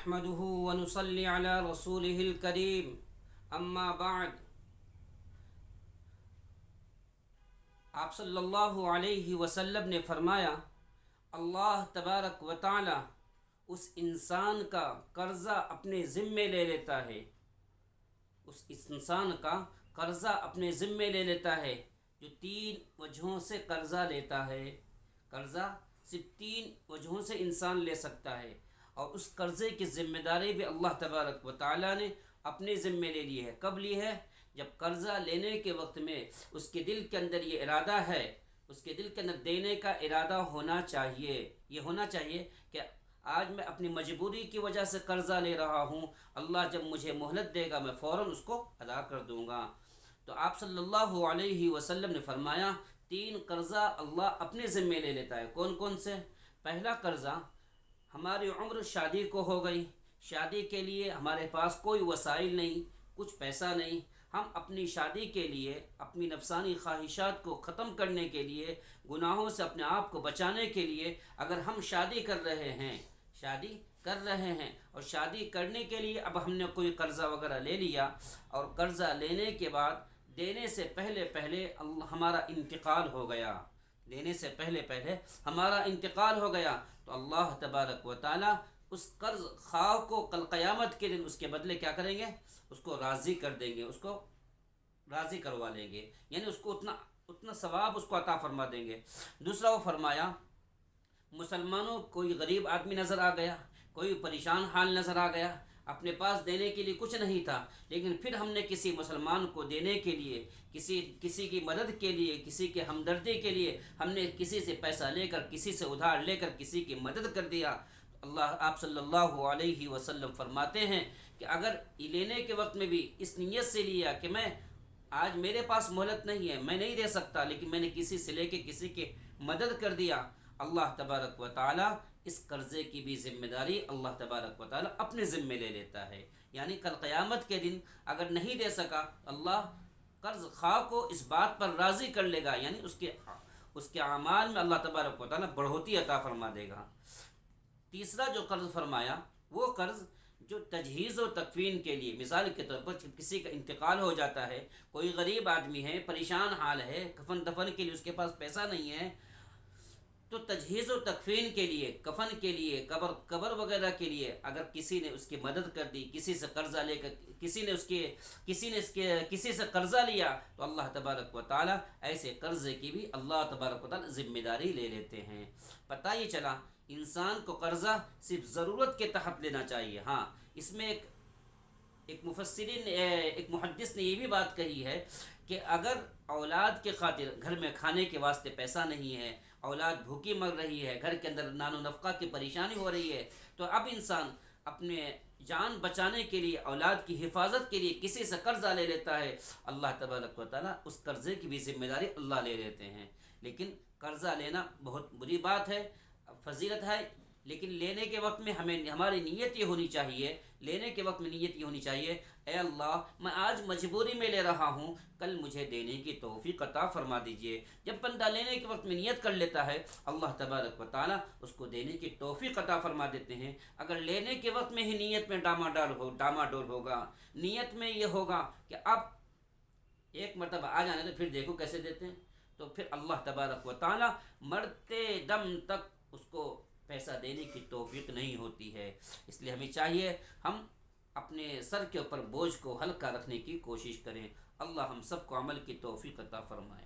نحمده ونصلي على رسوله الكريم اما بعد آپ صلی اللہ علیہ وسلم نے فرمایا اللہ تبارک و تعالی اس انسان کا قرضہ اپنے ذمے لے لیتا ہے اس انسان کا قرضہ اپنے ذمے لے لیتا ہے جو تین وجہوں سے قرضہ لیتا ہے۔ قرضہ صرف تین وجہوں سے انسان لے سکتا ہے اور اس قرضے کی ذمہ داری بھی اللہ تبارک و تعالی نے اپنے ذمے لے لی ہے۔ کب لی ہے؟ جب قرضہ لینے کے وقت میں اس کے دل کے اندر یہ ارادہ ہے، اس کے دل کے اندر دینے کا ارادہ ہونا چاہیے، یہ ہونا چاہیے کہ آج میں اپنی مجبوری کی وجہ سے قرضہ لے رہا ہوں، اللہ جب مجھے مہلت دے گا میں فوراً اس کو ادا کر دوں گا۔ تو آپ صلی اللہ علیہ وسلم نے فرمایا تین قرضہ اللہ اپنے ذمے لے لیتا ہے۔ کون کون سے؟ پہلا قرضہ، ہماری عمر شادی کو ہو گئی، شادی کے لیے ہمارے پاس کوئی وسائل نہیں، کچھ پیسہ نہیں، ہم اپنی شادی کے لیے اپنی نفسانی خواہشات کو ختم کرنے کے لیے، گناہوں سے اپنے آپ کو بچانے کے لیے اگر ہم شادی کر رہے ہیں اور شادی کرنے کے لیے اب ہم نے کوئی قرضہ وغیرہ لے لیا اور قرضہ لینے کے بعد دینے سے پہلے ہمارا انتقال ہو گیا، تو اللہ تبارک و تعالی اس قرض خواہ کو کل قیامت کے دن اس کے بدلے کیا کریں گے؟ اس کو راضی کر دیں گے، اس کو راضی کروا لیں گے، یعنی اس کو اتنا ثواب اس کو عطا فرما دیں گے۔ دوسرا وہ فرمایا مسلمانوں کوئی غریب آدمی نظر آ گیا، کوئی پریشان حال نظر آ گیا، اپنے پاس دینے کے لیے کچھ نہیں تھا، لیکن پھر ہم نے کسی مسلمان کو دینے کے لیے، کسی کی مدد کے لیے، کسی کے ہمدردی کے لیے ہم نے کسی سے پیسہ لے کر، کسی سے ادھار لے کر کسی کی مدد کر دیا، اللہ آپ صلی اللہ علیہ وسلم فرماتے ہیں کہ اگر لینے کے وقت میں بھی اس نیت سے لیا کہ میں آج میرے پاس مہلت نہیں ہے، میں نہیں دے سکتا، لیکن میں نے کسی سے لے کے کسی کی مدد کر دیا، اللہ تبارک و تعالی اس قرضے کی بھی ذمہ داری اللہ تبارک و تعالی اپنے ذمے لے لیتا ہے۔ یعنی کل قیامت کے دن اگر نہیں دے سکا اللہ قرض خواہ کو اس بات پر راضی کر لے گا، یعنی اس کے اعمال میں اللہ تبارک و تعالی بڑھوتی عطا فرما دے گا۔ تیسرا جو قرض فرمایا وہ قرض جو تجہیز و تکفین کے لیے، مثال کے طور پر کسی کا انتقال ہو جاتا ہے، کوئی غریب آدمی ہے، پریشان حال ہے، کفن دفن کے لیے اس کے پاس پیسہ نہیں ہے، تو تجہیز و تکفین کے لیے، کفن کے لیے، قبر وغیرہ کے لیے اگر کسی نے اس کی مدد کر دی، کسی سے قرضہ لے کر کسی سے قرضہ لیا، تو اللہ تبارک و تعالی ایسے قرضے کی بھی اللہ تبارک و تعالی ذمہ داری لے لیتے ہیں۔ پتہ یہ چلا انسان کو قرضہ صرف ضرورت کے تحت لینا چاہیے۔ ہاں، اس میں ایک محدث نے یہ بھی بات کہی ہے کہ اگر اولاد کے خاطر گھر میں کھانے کے واسطے پیسہ نہیں ہے، اولاد بھوکی مر رہی ہے، گھر کے اندر نان و نفقہ کی پریشانی ہو رہی ہے، تو اب انسان اپنے جان بچانے کے لیے، اولاد کی حفاظت کے لیے کسی سے قرضہ لے لیتا ہے، اللہ تبارک و تعالیٰ اس قرضے کی بھی ذمہ داری اللہ لے لیتے ہیں۔ لیکن قرضہ لینا بہت بری بات ہے، فضیلت ہے، لیکن لینے کے وقت میں ہماری نیت یہ ہونی چاہیے، اے اللہ میں آج مجبوری میں لے رہا ہوں، کل مجھے دینے کی توفیق عطا فرما دیجئے۔ جب بندہ لینے کے وقت میں نیت کر لیتا ہے اللہ تبارک و تعالی اس کو دینے کی توفیق عطا فرما دیتے ہیں۔ اگر لینے کے وقت میں ہی نیت میں ڈاماڈول ہوگا، نیت میں یہ ہوگا کہ اب ایک مرتبہ آ جانے تو پھر دیکھو کیسے دیتے ہیں، تو پھر اللہ تبارک و تعالی مرتے دم تک اس کو پیسہ دینے کی توفیق نہیں ہوتی ہے۔ اس لیے ہمیں چاہیے ہم اپنے سر کے اوپر بوجھ کو ہلکا رکھنے کی کوشش کریں۔ اللہ ہم سب کو عمل کی توفیق عطا فرمائے۔